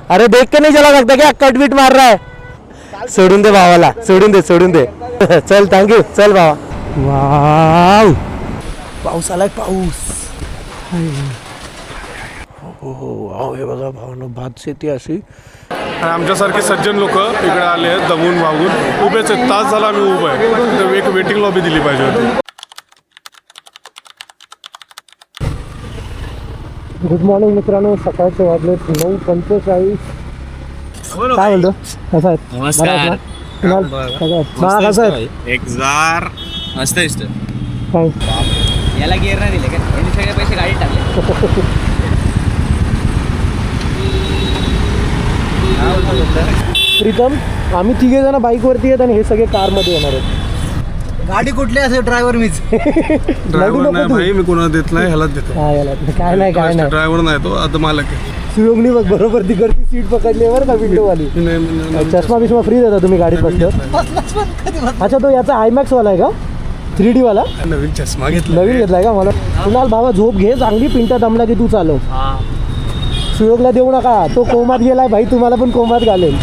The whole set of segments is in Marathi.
अरे देख के नहीं चला सकता क्या, कट बीट मार रहा है. सोडून दे भावाला, सोडून दे. चल थँक्यू, चल भावा. वाव, पाऊस आलाय, पाऊस. हो हे बघा भावानं, भात शेती अशी. आणि आमच्यासारखे सज्जन लोक इकडे आले आहेत दमून वागून, उभेच आहेत. तास झाला आम्ही उभं आहे, तर एक वेटिंग लॉबी दिली पाहिजे होती. गुड मॉर्निंग मित्रांनो, सकाळचे वाजले 9:45. काय बोलतो, कसा आहे? नमस्कार. कसा आहे? एक जार मस्त दिसतो. काय याला गिअर नाही दिले का, यांनी सगळे पैसे गाडीत टाकले. प्रीतम, आम्ही तिघे जण बाईकवरती आहेत आणि हे सगळे कारमध्ये येणार आहेत. गाडी कुठली असेल, ड्रायव्हर मीच. ड्रायव्हर नाही भाई, मी कोणाला देत नाही, ह्यालाच देतो. काय नाही ड्रायव्हर नाही तो, आता मालक आहे. सुयोगनी बघ बरोबर तिकडची सीट पकडली बरं का, विंडोवाली. चष्मा बिष्मा फ्री देता तुम्ही गाडीत बसल्यावर. अच्छा, तो याचा आयमॅक्स वाला आहे का, 3D वाला? नवीन चष्मा घेतला, नवीन घेतलाय का? मला कुणाल भावा झोप घे चांगली, पिंटा दमला की तू चालव. सुयोगला देऊ नका, तो कोमात गेलाय भाई, तुम्हाला पण कोमात घालेल.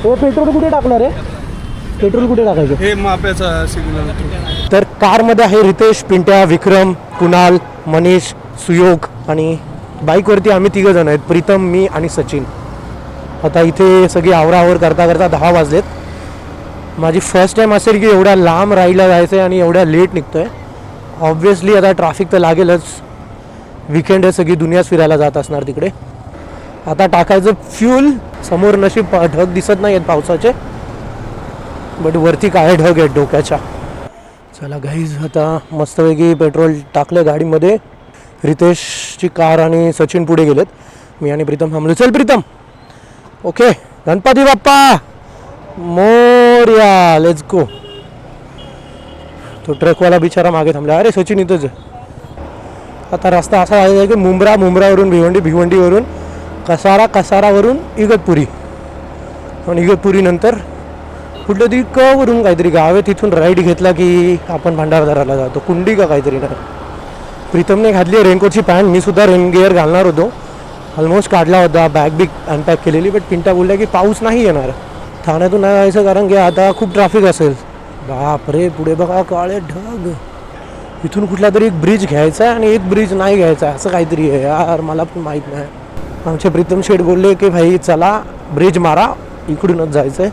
पेट्रोल कुठे टाकणार आहे, पेट्रोल कुठे टाकायचं? हे माप्याचा सिग्नल. तर कारमध्ये आहे रितेश, पिंट्या, विक्रम, कुणाल, मनीष, सुयोग आणि बाईकवरती आम्ही तिघं जण आहेत, प्रीतम, मी आणि सचिन. आता इथे सगळी आवराआवर करता 10 वाजलेत. माझी फर्स्ट टाईम असेल की एवढ्या लांब राईडला जायचं आहे आणि एवढ्या लेट निघतो आहे. ऑब्व्हियसली आता ट्रॅफिक तर लागेलच, विकेंड आहे, सगळी दुनियाच फिरायला जात असणार तिकडे. आता टाकायचं फ्यूल. समोर नशीब ढग दिसत नाही आहेत पावसाचे, बट वरती काय ढग आहेत डोक्याच्या. चला गाईज, आता मस्तपैकी पेट्रोल टाकलं गाडीमध्ये. रितेशची कार आणि सचिन पुढे गेलेत, मी आणि प्रीतम थांबलो. चल Pritam, okay, Ganpati Bappa Morya, let's go. तो ट्रकवाला बिचारा मागे थांबला. अरे सचिन इथंच आहे. आता रस्ता असा आहे की मुंब्रावरून भिवंडीवरून कसारावरून इगतपुरी, आणि इगतपुरी नंतर कुठलं तरी वरून काहीतरी गाव आहे, तिथून राईड घेतला की आपण भंडारदराला जातो. कुंडी का काहीतरी नाही. प्रीतमने घातली रेनकोटची पॅन्ट, मी सुद्धा रेन गिअर घालणार होतो, ऑलमोस्ट काढला होता, बॅग बिग अनपॅक केलेली, बट पिंटा बोलल्या की पाऊस नाही येणार, ठाण्यातून नाही जायचं कारण की आता खूप ट्रॅफिक असेल. बापरे, पुढे बघा काळे ढग. इथून कुठला तरी एक ब्रिज घ्यायचा आहे आणि एक ब्रिज नाही घ्यायचा, असं काहीतरी आहे यार, मला पण माहीत नाही. आमचे प्रीतम शेठ बोलले की भाई चला ब्रिज मारा, इकडूनच जायचं आहे.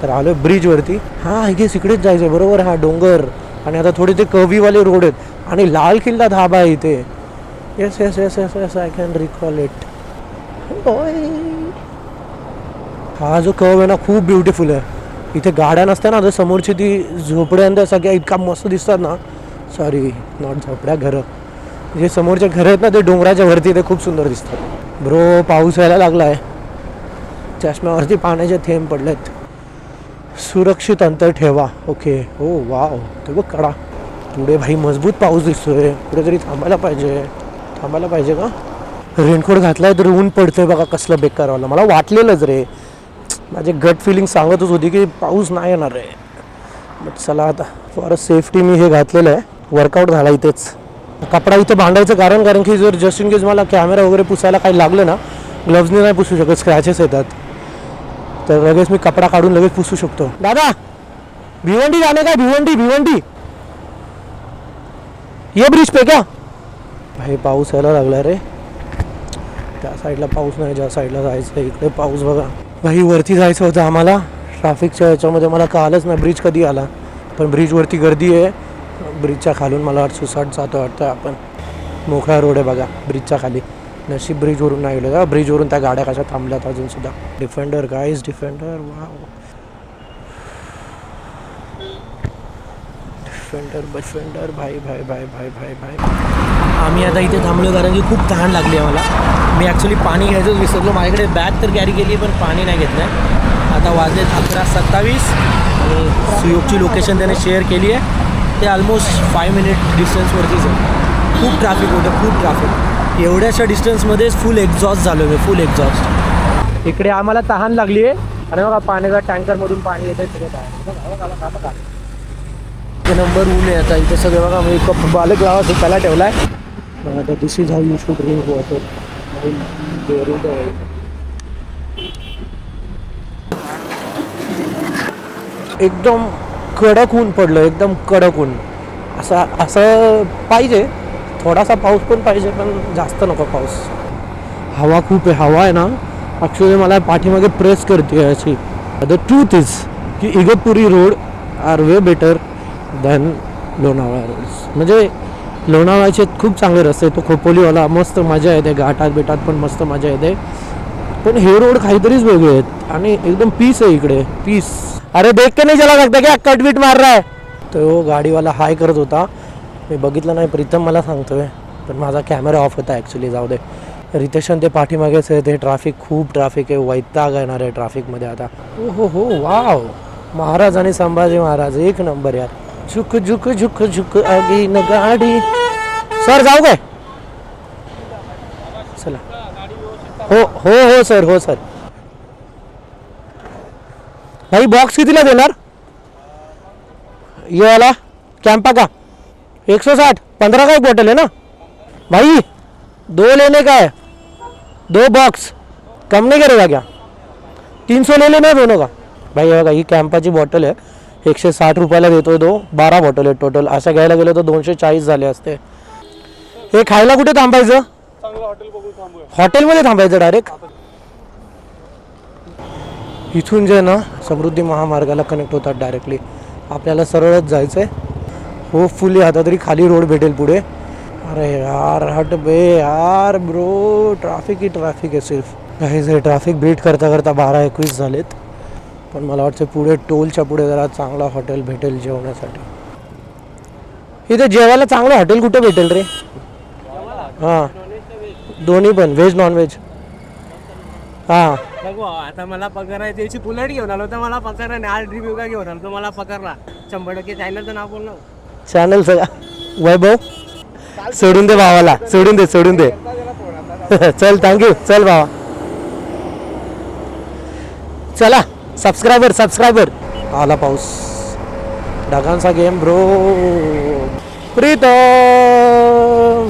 तर आलो ब्रिजवरती. हां, हे इकडेच जायचं आहे, बरोबर. हा डोंगर आणि आता थोडे ते कवीवाले रोड आहेत आणि लाल किल्ला धाबा आहे इथे. Yes yes yes yes yes, I can recall it. हा जो कव आहे ना, खूप ब्युटिफुल आहे. इथे गाड्या नसत्या ना, तर समोरची ती झोपड्या सगळ्या इतका मस्त दिसतात ना. सॉरी, नॉट झोपड्या, घरं. जे समोरचे घरं आहेत ना, ते डोंगराच्या वरती, ते खूप सुंदर दिसतात. ब्रो, पाऊस यायला लागला आहे, चष्म्यावरती पाण्याचे थेंब पडलेत. सुरक्षित अंतर ठेवा. ओके, हो वाव, ते बघ कडा. पुढे भाई मजबूत पाऊस दिसतोय, कुठेतरी थांबायला पाहिजे का? रेनकोट घातलाय तर ऊन पडतोय बघा, कसलं बेकारवाला. मला वाटलेलंच रे, माझे गट फिलिंग सांगतच होती की पाऊस नाही येणार आहे. बट चला, आता फॉर सेफ्टी मी हे घातलेलं आहे. वर्कआउट झाला इथेच. कपडा इथं बांधायचं कारण की जर जस्ट इन केस मला कॅमेरा वगैरे पुसायला काही लागलं ना, ग्लव्जने नाही पुसू शकत, स्क्रॅचेस येतात, तर लगेच मी कपडा काढून लगेच पुसू शकतो. दादा, भिवंडी जाणे का? भिवंडी ये ब्रिज पे क्या? भाई पाऊस यायला लागला रे. त्या साईडला पाऊस नाही, ज्या साईडला जायचं इकडे पाऊस बघा. भाई वरती जायचं होतं आम्हाला, ट्रॅफिकच्या याच्यामध्ये मला कळालंच नाही ब्रिज कधी आला. पण ब्रिजवरती गर्दी आहे. ब्रिजच्या खालून मला सुसाट जातो वाटतं आपण. मोकळा रोड आहे बघा ब्रिजच्या खाली. नशीब ब्रिजवरून नाही गेलं का, ब्रिजवरून त्या गाड्या कशा थांबल्यात अजूनसुद्धा. Defender guys, defender, wow, defender, भाई. आम्ही आता इथे थांबलो कारण की खूप तहान लागली आहे मला. मी ॲक्च्युली पाणी घ्यायचंच विसरलो. माझ्याकडे बॅग तर कॅरी केली पण पाणी नाही घेतलं आहे. आता वाजलेत 11:27 आणि सुयोगची लोकेशन त्याने शेअर केली आहे. ते ऑलमोस्ट 5 मिनिट डिस्टन्सवरतीच आहे. खूप ट्रॅफिक होतं, खूप ट्रॅफिक. एवढ्याशा डिस्टन्समध्येच फुल एक्झॉस्ट झालो मी, फुल एक्झॉस्ट. इकडे आम्हाला तहान लागली आहे आणि बघा पाण्याचा टँकरमधून पाणी येतं सगळं. नंबर ऊन आहे आता इथे सगळे बघा. मी कप बालक लावा सुकायला ठेवला आहे. आता this is how you should drink water. एकदम कडक ऊन पडलं, एकदम कडक ऊन. असं पाहिजे, थोडासा पाऊस पण पाहिजे, पण जास्त नको पाऊस. हवा खूप आहे. हवा आहे ना ॲक्च्युली मला पाठीमागे प्रेस करते अशी. द ट्रूथ इज की Igatpuri road are way better than Lonavala roads. म्हणजे लोणावळ्याचे खूप चांगले रस्ते, तो खोपोलीवाला मस्त मजा येते, घाटात बिटात पण मस्त मजा येते. पण हे रोड काहीतरीच वेगळे आहेत आणि एकदम पीस आहे इकडे, पीस. अरे देख के नाही चला लगता क्या कटबीट मार रहा है. तो गाडीवाला हाय करत होता, मी बघितलं नाही. प्रीतम मला सांगतोय, पण माझा कॅमेरा ऑफ होता ॲक्च्युली. जाऊ दे. रितेशन ते पाठीमागेच आहे. ते ट्रॅफिक, खूप ट्रॅफिक आहे, वैताग येणार आहे ट्रॅफिकमध्ये आता. हो हो वाव, महाराज आणि संभाजी महाराज एक नंबर यार. झुक झुक झुक झुक आगी न गाडी. सर जाऊ काय? चला. हो हो हो सर, हो सर. भाई बॉक्स कितीला देणार? ये वाला कैंपा का 160, 15 का एक बॉटल है ना भाई? 2 लेने का है, 2 बॉक्स. कम नहीं करेगा क्या? 300 ले लेना दोनों का. भाई बघा ही कॅम्पाची बॉटल आहे, 160 रुपयाला देतोय तो. 12 बॉटल आहे टोटल. अशा घ्यायला गेलं तर 240 झाले असते. हे खायला कुठे थांबायचं? हॉटेलमध्ये थांबायचं डायरेक्ट. इथून जे ना समृद्धी महामार्गाला कनेक्ट होतात डायरेक्टली. आपल्याला सरळच जायचं आहे. होपफुली आता तरी खाली रोड भेटेल पुढे. अरे यार हट बे यार ब्रो, ट्रॅफिक ही ट्रॅफिक आहे सिर्फ. हे ट्रॅफिक बीट करता करता 12-21 झालेत. पण मला वाटतं पुढे टोलच्या पुढे जरा चांगला हॉटेल भेटेल जेवण्यासाठी. इथे जेवायला चांगलं हॉटेल कुठे भेटेल रे? हां दोन्ही पण, व्हेज नॉन व्हेज. हां बघू आता मला पगार आहे, त्याची पुलट घेऊन आलो तर मला पगार आहे. आज रिव्ह्यू का घेऊन आलो तर मला पगारला 100% चॅनलचं नाव बोल ना. चॅनल सगळा वैभव सोडून दे भावाला, सोडून दे सोडून दे. चल थँक्यू. चल भावा चला. सबस्क्रायबर आला पाऊस. ढगांचा गेम ब्रो. प्रीतम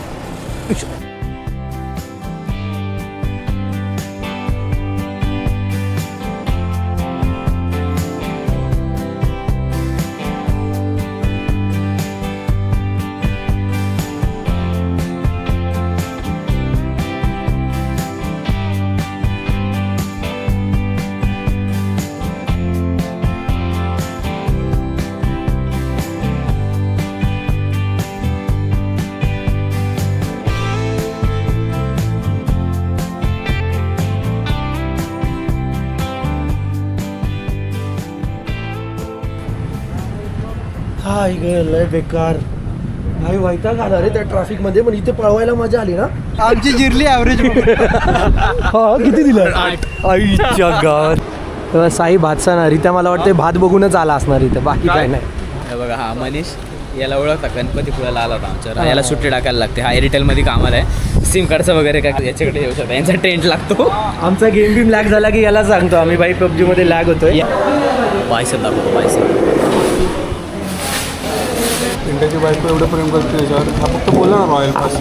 हा लय बेकार. भाई वैताग आला रे त्या ट्रॅफिक मध्ये. पण इथे पळवायला मजा आली ना. आमची जिरली ॲव्हरेज. हा किती दिलं? 8. आईच्या गावात साई भात सांगणार इथे. मला वाटते भात बघूनच आला असणार इथं, बाकी काय नाही. हे बघा हा मनीष, याला ओळखता, गणपतीपुळ्याला आला होता आमच्यावर. याला सुट्टी टाकायला लागते. हा एअरटेलमध्ये कामाला आहे. सिम कार्डचं वगैरे काय याच्याकडे येऊ शकता. यांचा टेंट लागतो. आमचा गेम बीम लॅग झाला की याला सांगतो आम्ही, भाई पबजी मध्ये लॅग होतोय. बायसेप दाखवतो, बायसेप. इंडियाची बायको एवढं प्रेम करते त्याच्यावर. हा फक्त बोला ना रॉयल पास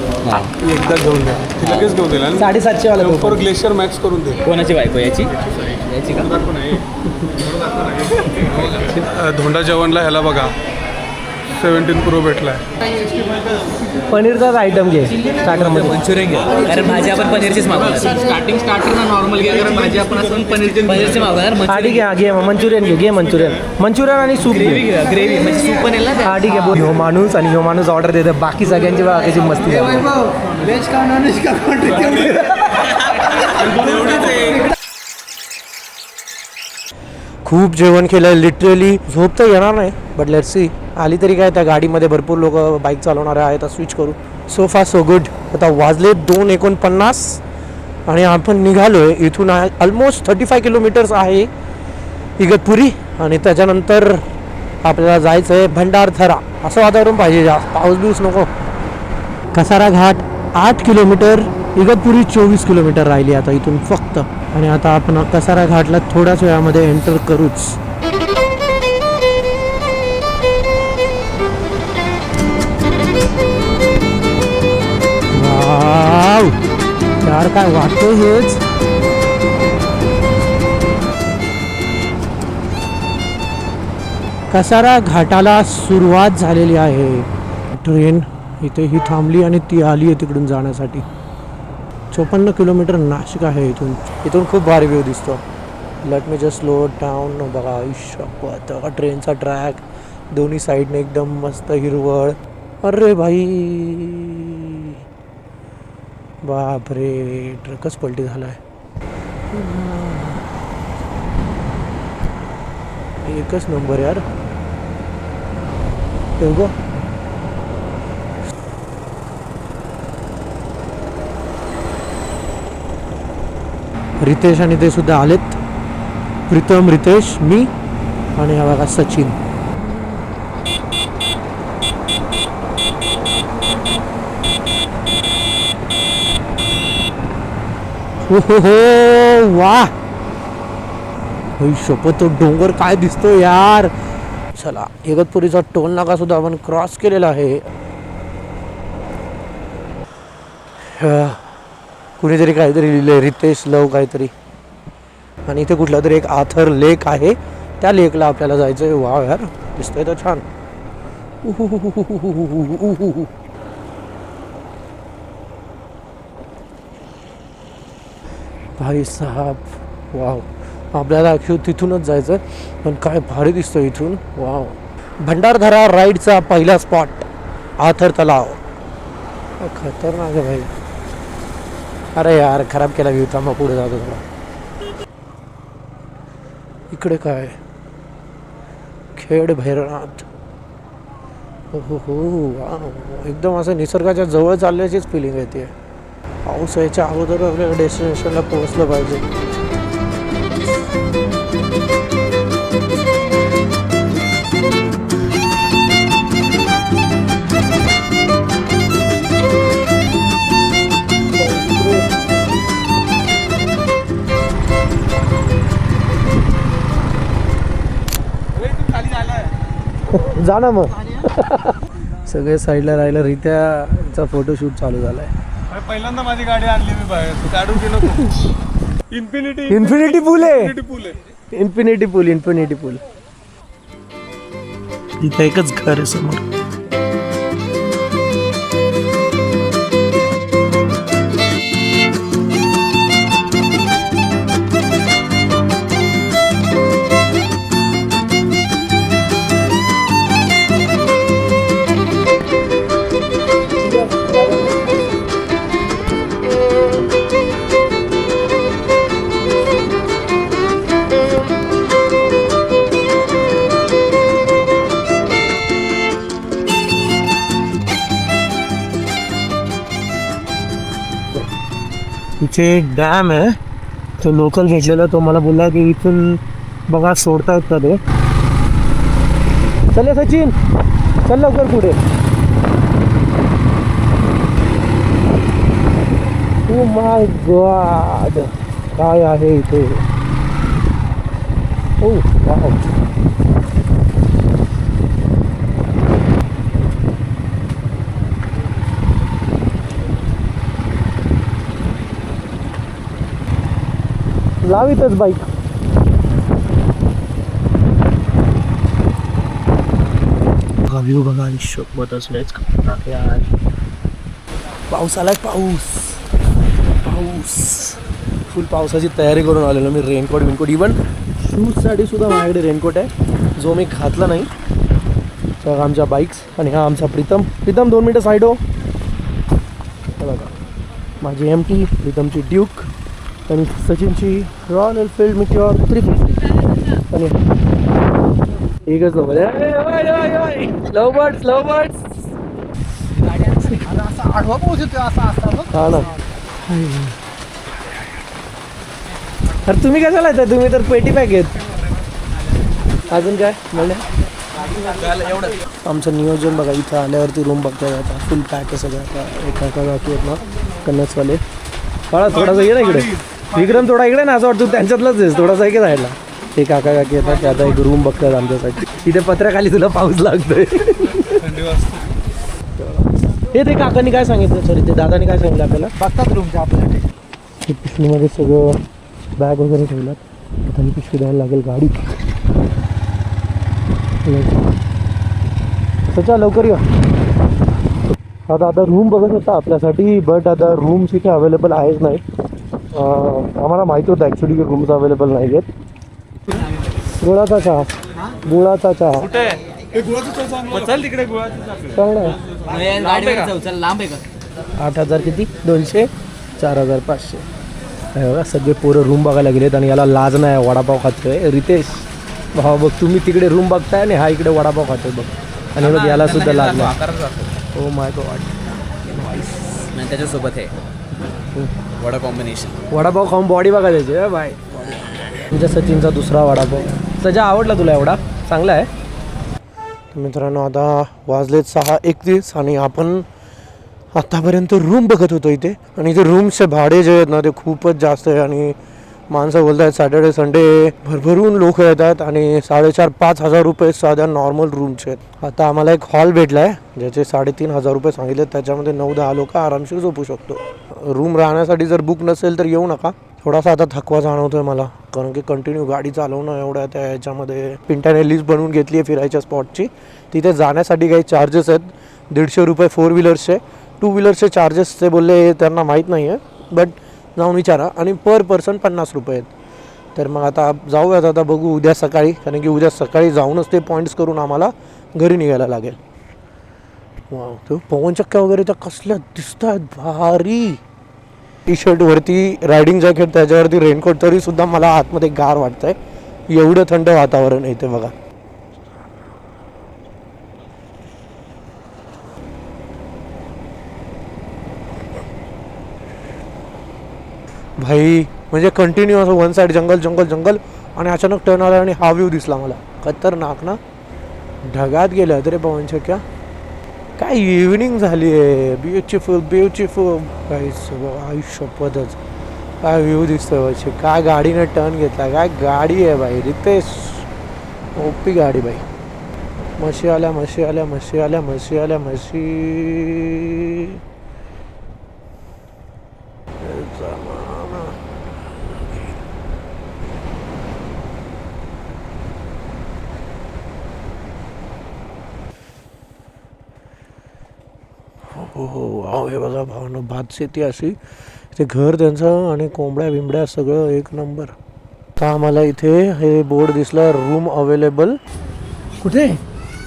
एकदा घेऊन द्या, ती लगेच घेऊन देईल. 750 वाला लवकर ग्लेशियर मॅक्स करून दे. कोणाची बायको याची? याची का? धोंडा जेवणला ह्याला बघा 17 प्रो भेटलाय. पनीरचाच आयटम घे स्टार्टरमध्ये. मंचुरियन घे. कारण भाजी आपण पनीरचीच मागवणार. स्टार्टर नॉर्मल घ्या, कारण भाजी आपण असं पनीरची मागवणार. हा ठीक आहे, घे मंचुरियन घे मंचुरियन आणि सूप ग्रेव्ही घ्या, ग्रेव्ही म्हणजे सूप पण येईल ना. हा ठीक आहे. ह्यो माणूस आणि ह्यो माणूस ऑर्डर देते, बाकी सगळ्यांची बघा कशी मस्ती झाली. व्हेज का नॉन व्हेज का? खूप जेवण केलं लिटरली. झोप तर येणार नाही, बट लेट्स सी. आली तरी काय, त्या गाडीमध्ये भरपूर लोक बाईक चालवणारे आहेत. स्विच करू. सो फार सो गुड. आता वाजले 2:49 आणि आपण निघालोय इथून. ऑलमोस्ट 35 किलोमीटर्स आहे इगतपुरी. आणि त्याच्यानंतर आपल्याला जायचं आहे भंडारथरा. असं वातावरण पाहिजे, जास्त पाऊस बिऊस नको. कसारा घाट 8 किलोमीटर, इगतपुरी 24 किलोमीटर राहिली आता इथून फक्त. आणि आता आपण कसारा घाटला थोड्याच वेळामध्ये एंटर करूच. यार काय वाटतं हेच. कसारा घाटाला सुरुवात झालेली आहे. ट्रेन इथे ही थांबली आणि ती आली आहे तिकडून जाण्यासाठी. 54 किलोमीटर नाशिक आहे इथून. इथून खूप भारी व्ह्यू दिसतो. Let me just slow down. बघा आयुष्यात ट्रेनचा ट्रॅक दोन्ही साईडने एकदम मस्त हिरवळ. अरे भाई बापरे, ट्रकच पलटी झाला आहे. एकच नंबर यार. बघ रितेश आणि ते सुद्धा आलेत. प्रीतम, रितेश, मी आणि हा बघा सचिन. हो हो हो, वा शपथ, तो डोंगर काय दिसतो यार. चला, इगतपुरीचा टोल नाका सुद्धा आपण क्रॉस केलेला आहे. कुणीतरी काहीतरी लिहिलंय, रितेश लव काहीतरी. आणि इथे कुठला तरी एक आथर लेक आहे, त्या लेकला आपल्याला जायचं आहे. वाव यार, दिसतंय तर छान. भाई साहब, वाव. आपल्याला ॲक्च्युअली तिथूनच जायचं, पण काय भारी दिसतं इथून. वाव. भंडारदरा राईडचा पहिला स्पॉट आथर तलाव. खतरनाक आहे भाई. अरे यार, खराब केला व्ह्यू. थांबा, पुढे जातो थोडा. इकडे काय, खेड भैरवनाथ. हो हो, वाव. एकदम असं निसर्गाच्या जवळ चालल्याचीच फिलिंग येते. पाऊस यायच्या अगोदर आपल्याला डेस्टिनेशनला पोहोचलं पाहिजे. जा ना मग. सगळे साईडला राहिलं. रित्याचा फोटोशूट चालू झालाय. पहिल्यांदा माझी गाडी आणली मी बाहेर, काढून गेलो. इन्फिनिटी पूल आहे. इन्फिनिटी पूल, इन्फिनिटी पूल. इथे एकच घर आहे समोर. इथे एक डॅम आहे, तो लोकल घेतलेला. तो मला बोलला की इथून बघा सोडता येत का ते. चल सचिन, चल लवकर पुढे. ओ माय गॉड, काय आहे इथे. ओ वाव. लावितच बाईक. व्ह्यू बघा आणि शोभत असलेच. पाऊस आलाय, पाऊस पाऊस. फुल पावसाची तयारी करून आलेलो मी. रेनकोट विनकोट, इवन शूजसाठी सुद्धा माझ्याकडे रेनकोट आहे, जो मी घातला नाही. तर आमच्या बाईक्स. आणि हा आमचा प्रीतम. प्रीतम 2 मिनटं साईड हो. बघा, माझी MT, प्रीतमची ड्यूक आणि सचिनची रॉयल एनफील्ड मिटिऑर 350. आणि एकच नंबर. लव बर्ड्स, लव बर्ड्स. आडवा पाऊस येतो असा असता. हा ना. अरे तुम्ही कशाला येतात, तुम्ही तर पेटी पॅक आहेत. अजून काय म्हणलं. आमचं नियोजन बघा. इथं आल्यावरती रूम बघता आता फुल पॅक आहे सगळं. आता एक काका काकी आहेत ना, कन्नसवाले. बाळा थोडासा ये ना इकडे. विक्रम थोडा इकडे ना, असं वाटतं त्यांच्यातलाच आहेस. थोडासा इकडे राहिला. ते काका काकी येतात, ते आता एक रूम बघतात आमच्यासाठी. तिथे पत्र्याखाली तुला पाऊस लागतोय. हे ते काकांनी काय सांगितलं, सॉरी ते दादानी काय सांगितलं आपल्याला. बघतात रूमच्या आपल्यासाठी. ही पिशवीमध्ये सगळं बॅग वगैरे ठेवलात. आता ही पिशवी द्यायला लागेल गाडी. सचा लवकर या. आता रूम बघत होता आपल्यासाठी, बट आता रूम्स इथे अवेलेबल आहेच नाही. आम्हाला माहिती होतं ॲक्च्युली की रूम्स अवेलेबल नाही आहेत. गुळाचा चहा, गुळाचा चहा चांगला आहे. लांब आहे का? 8,000 किती? 200, 4,500. हे बघा सगळे पोरं रूम बघायला गेलेत आणि याला लाज नाही वडापाव खातोय. रितेश भाऊ बघ, तुम्ही तिकडे रूम बघताय आणि हा इकडे वडापाव खातोय बघ. आणि बघ याला सुद्धा लाज नाही. ओ माय गॉड. आणि त्याच्यासोबत आहे वडा कॉम्बिनेशन. वडापाव खाऊन बॉडी बघा त्याची बाय. तुमच्या सचिनचा दुसरा वडापाव. सजा आवडला तुला एवढा? चांगला आहे. मित्रांनो आता वाजलेत 6:31 आणि आपण आत्तापर्यंत रूम बघत होतो इथे. आणि इथे रूमचे भाडे जे आहेत ना ते खूपच जास्त आहे. आणि माणसं बोलत आहेत सॅटर्डे संडे भरभरून लोक येतात आणि 4,500-5 हजार रुपये साध्या नॉर्मल रूमचे आहेत. आता आम्हाला एक हॉल भेटला आहे ज्याचे 3,500 रुपये सांगितले. त्याच्यामध्ये 9-10 लोक आरामशीर झोपू शकतो. रूम राहण्यासाठी जर बुक नसेल तर येऊ नका. थोडासा आता थकवा जाणवतोय मला, कारण की कंटिन्यू गाडी चालवणं एवढ्या त्या ह्याच्यामध्ये. पिंट्याने लिस्ट बनवून घेतली आहे फिरायच्या स्पॉटची. तिथे जाण्यासाठी काही चार्जेस आहेत. 150 रुपये 4 व्हीलर्सचे. 2 व्हीलर्सचे चार्जेस ते बोलले त्यांना माहीत नाही आहे, बट जाऊन विचारा. आणि पर पर्सन 50 रुपये आहेत. तर मग आता जाऊयात. आता बघू उद्या सकाळी, कारण की उद्या सकाळी जाऊनच ते पॉईंट्स करून आम्हाला घरी निघायला लागेल. वा, तो पवनचक्क्या वगैरे त्या कसल्या दिसत आहेत भारी. टी शर्टवरती रायडिंग जॅकेट, त्याच्यावरती रेनकोट, तरी सुद्धा मला आतमध्ये गार वाटतंय. एवढं थंड वातावरण आहे इथे बघा. भाई म्हणजे कंटिन्यू असं वन साईड जंगल जंगल जंगल आणि अचानक टर्न आला आणि हा व्ह्यू दिसला मला. खतरनाक ना. ढगात गेल्या तरी पवनचक्क्या. काय इव्हिनिंग झाली आहे. Beautiful beautiful. काही सगळं आयुष्यपदच. काय व्ह्यू दिसतोय वरचे. काय गाडीने टर्न घेतला. काय गाडी आहे बाई. रितेश ओपी गाडी बाई. म्हशी आल्या म्हशी आल्या म्हशी आल्या म्हशी आल्या म्हशी. हो वाव. हे बघा भावना भात शेती अशी. ते घर त्यांचं आणि कोंबड्या बिंबड्या सगळं एक नंबर. आता आम्हाला इथे हे बोर्ड दिसला रूम अवेलेबल. कुठे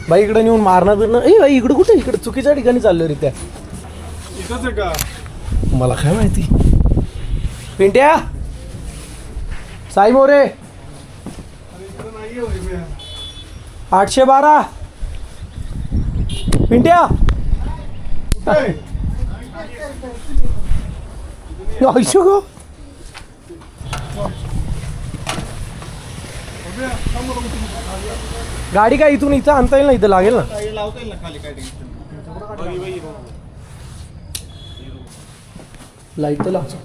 बाई? इकडे नेऊन मारणं बिरणं. ए बाई इकडं कुठे? इकडे चुकीच्या ठिकाणी चाललो रे. त्या इथंच आहे का? मला काय माहिती. पिंट्या साई मोरे 812. पिंट्या आयुष्य गो. गाडी काय इथून इथं आणता येईल ना? इथं लागेल ना? लाईट तर लावतो.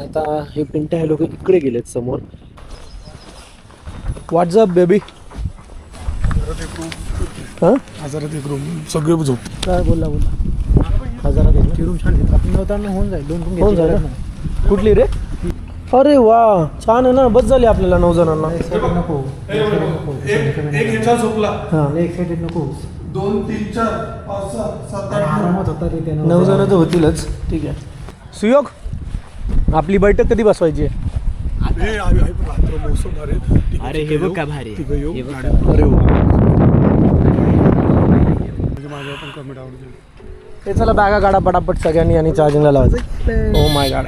आता हे पिंट्या हे लोक इकडे गेलेत समोर. WhatsApp baby. हां हजारात एक रूम सगळे झोप. काय बोलला 1000 एक रूम छान. आपण नव्हताना होऊन जाईल. 2 रूम होऊन जाईल. कुठली रे? अरे वा छान आहे ना. बस झाली आपल्याला 9 जणांना. नको एक ह्याच्या झोपला. हां एक साईड नको. 2, 3, 4, 5, 6, 7, 8 आरामात होता रे. 9 जण तर होतीलच. ठीक आहे. सुयोग आपली बैठक कधी बसवायची आहे? अरे हे बघ का भारी. अरे ते चला बॅगा काढा पटापट सगळ्यांनी आणि चार्जिंगला लावायचं. Oh my god.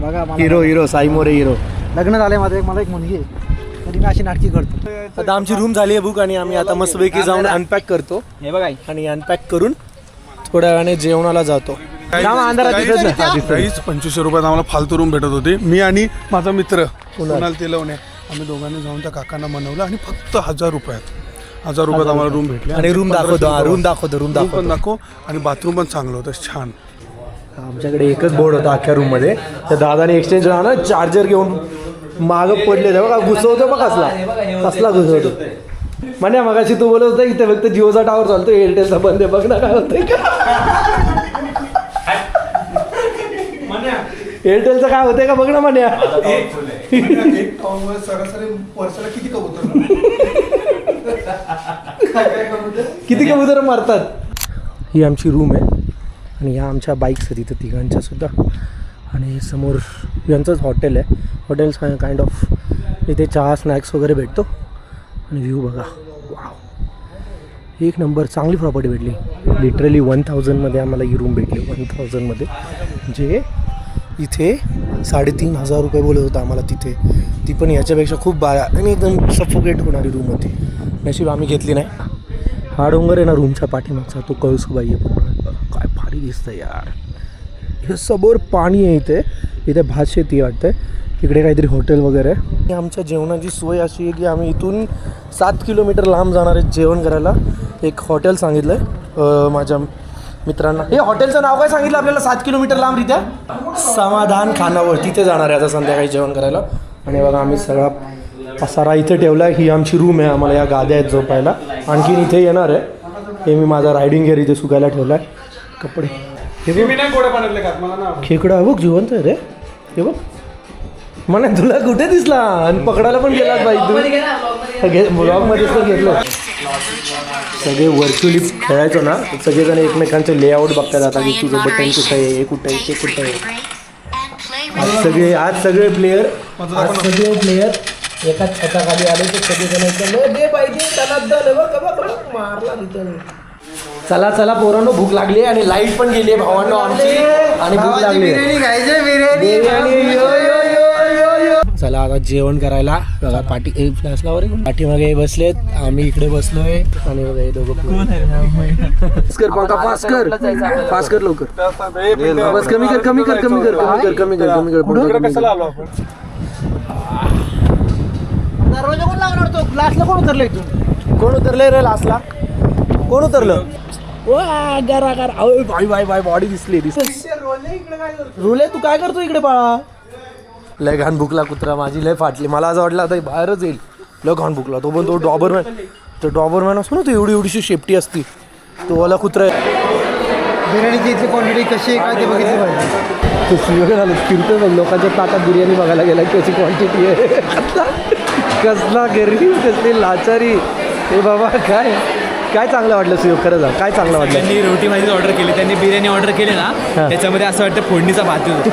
बघा hero hero Sai More hero. लग्न झालंय माझं. मला एक मुलगी आहे. तरी मी अशी नाटकी करतो. आता आमची रूम झाली आहे बुक आणि आम्ही आता मस्तपैकी जाऊन अनपॅक करतो. हे बघा आणि अनपॅक करून थोड्या वेळाने जेवणाला जातो. अंधारात दिसत नाही. 2500 रुपयात आम्हाला फालतू रूम भेटत होती. मी आणि माझा मित्र कुणाल तेलवणे आम्ही दोघांनी जाऊन त्या काकांना मनवलं आणि फक्त 1000 रुपयात आम्हाला रूम भेटले. आणि रूम दाखवतो. रूम पण दाखव. आणि बाथरूम पण चांगलं होतं छान. आमच्याकडे एकच बोर्ड होता अख्ख्या रूम मध्ये. त्या दादाने एक्सचेंज ना चार्जर घेऊन माग पडले बघा. घुसवतो बघ कसला घुसवतो. म्हणजे मगाशी तू बोलत होता इथे फक्त जिओचा टावर चालतो. एअरटेलचा बंद आहे. बघ ना काय होतंय. एअरटेलचं काय होतंय का बघ ना म्हण्या. एक टॉमवर सरासरी वर्षाला किती कबूतर किती कबूतर मारतात. ही आमची रूम आहे आणि ह्या आमच्या बाईक्स आहेत इथं तिघांच्या सुद्धा. आणि समोर यांचंच हॉटेल आहे. हॉटेल काइंड ऑफ इथे चहा स्नॅक्स वगैरे भेटतो. आणि व्ह्यू बघा, वाव, एक नंबर. चांगली प्रॉपर्टी भेटली. लिटरली 1000मध्ये आम्हाला ही रूम भेटली. 1000मध्ये जे इथे 3500 रुपये बोलत होता आम्हाला तिथे. ती पण याच्यापेक्षा खूप आणि एकदम सफोकेट होणारी रूम होती. नशीब आम्ही घेतली नाही. हा डोंगर आहे ना रूमच्या पाठीमागचा, तो कळसूबाई आहे पूर्ण. काय भारी दिसतं यार. हे समोर पाणी आहे इथे. इथे भात शेती वाटते. इकडे काहीतरी हॉटेल वगैरे आहे. आमच्या जेवणाची सोय अशी आहे की आम्ही इथून 7 किलोमीटर लांब जाणार आहे जेवण करायला. एक हॉटेल सांगितलं आहे माझ्या मित्रांना. हे हॉटेलचं नाव काय सांगितलं आपल्याला 7 किलोमीटर लांब रित्या? समाधान खानावळ. तिथे जाणार आहे आता संध्याकाळी जेवण करायला. आणि बघा आम्ही सगळा पसारा इथे ठेवला आहे. ही आमची रूम आहे. आम्हाला या गाद्या आहेत झोपायला. आणखीन इथे येणार आहे. हे मी माझा रायडिंग गेअर इथे सुकायला ठेवला आहे. कपडे हे बघ, खेकडा बघ जिवंत आहे रे. हे बघ मला तुला कुठे दिसला आणि पकडायला पण गेलास बाई तू. ब्लॉगमध्येच तर घेतलं. सगळे व्हर्च्युअली खेळायचो ना, सगळेजण एकमेकांचे लेआउट बघतात आता की तुझं बटन कुठं आहे, हे कुठं आहे, ते कुठं आहे. आज सगळे प्लेयर एकाच छताखाली आले तर सगळेजण एकदम मारला तिथं. चला चला पोरांनो, भूक लागली आणि लाईट पण गेली आहे भावांनो आमची. आणि भूक लागली. चला आता जेवण करायला. बघा पाठीमागे बसलेत, आम्ही इकडे बसलोय. आणि बघा हे दोघं फास्ट कर लवकर. बस कमी कर. दरवाजा कोण लागणार? तो लास्टला कोण उतरलं इथून? कोण उतरलंय रे लास्टला? कोण उतरलं? बाय बॉडी दिसली. रोले तू काय करतो इकडे बाळा? लय घाण भुकला कुत्रा. माझी लय फाटली. मला असं वाटलं आता बाहेरच येईल. लय घाण भुकला. तो पण तो डॉबरमॅन असतो ना, तो एवढीशी शेपटी असती, तो वाला कुत्रा आहे. बिर्याणीची इथली क्वांटिटी कशी आहे काय ते बघितलं पाहिजे. तो सुयोग झालं फिरतो बघ लोकांच्या ताटात बिर्याणी बघायला गेला की त्याची क्वांटिटी आहे. कसला गरीब, कसली लाचारी. हे बाबा काय चांगलं वाटलं सुयोग? खरं जा, काय चांगलं वाटलं? त्यांनी रोटी भाजी ऑर्डर केली, त्यांनी बिर्याणी ऑर्डर केली ना, त्याच्यामध्ये असं वाटतं फोडणीचा भात होतो.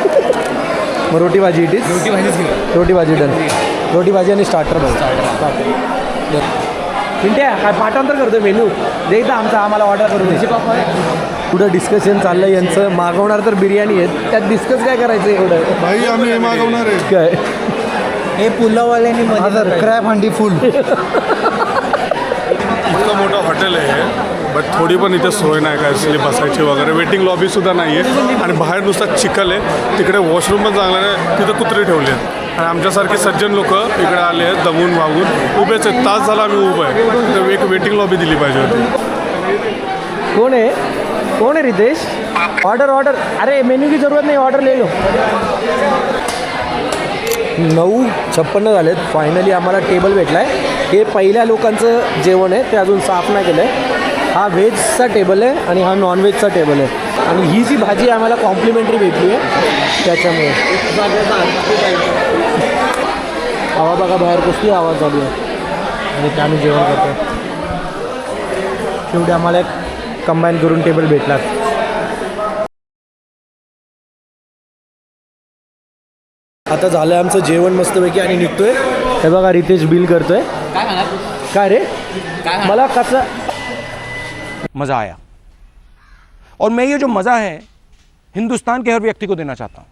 मग रोटी भाजी इट इज. रोटी भाजीच घेऊ. रोटी भाजी डन. रोटी भाजी आणि स्टार्टर पिंट्या काय पाठांतर करतोय मेनू देखता आमचा, आम्हाला ऑर्डर करून द्यायची. पुढं डिस्कशन चाललं यांचं. मागवणार तर बिर्याणी आहेत, त्यात डिस्कस काय करायचं एवढं? भाई आम्ही हे मागवणार आहे. काय हे पुलाववाल्यांनी मध्ये क्रॅब हंडी फुल. इतकं मोठं हॉटेल आहे बट थोडी पण इथे सोय नाही काय असली बसायची वगैरे. वेटिंग लॉबीसुद्धा नाही आहे. आणि बाहेर नुसता चिखल आहे. तिकडे वॉशरूम पण चांगला नाही. तिथं कुत्रे ठेवले आहेत. आणि आमच्यासारखे सज्जन लोक इकडे आले आहेत दमून वागून. उभेच आहेत. तास झाला आम्ही उभं आहे. तर एक वेटिंग लॉबी दिली पाहिजे होती. कौन है रितेश? ऑर्डर. अरे मेन्यू की जरूरत नहीं, ऑर्डर ले लो. 9:56 झालेत. फायनली आम्हाला टेबल भेटला आहे. हे पहिल्या लोकांचं जेवण आहे, ते अजून साफ नाही केलं आहे. हा व्हेजचा टेबल आहे आणि हा नॉनव्हेजचा टेबल आहे. आणि ही जी भाजी आम्हाला कॉम्प्लिमेंटरी भेटली आहे त्याच्यामुळे. हवा बघा बाहेर कसली आवाज चालू आहे. आणि ते आम्ही जेवण करतो. शेवटी आम्हाला एक कंबाईन करून टेबल भेटला. आता झालं आमचं जेवण मस्तपैकी आणि निघतोय. हे बघा रितेश बिल करतोय. काय रे मला कसं मज़ा आया और मैं ये जो मज़ा है हिंदुस्तान के हर व्यक्ति को देना चाहता हूँ.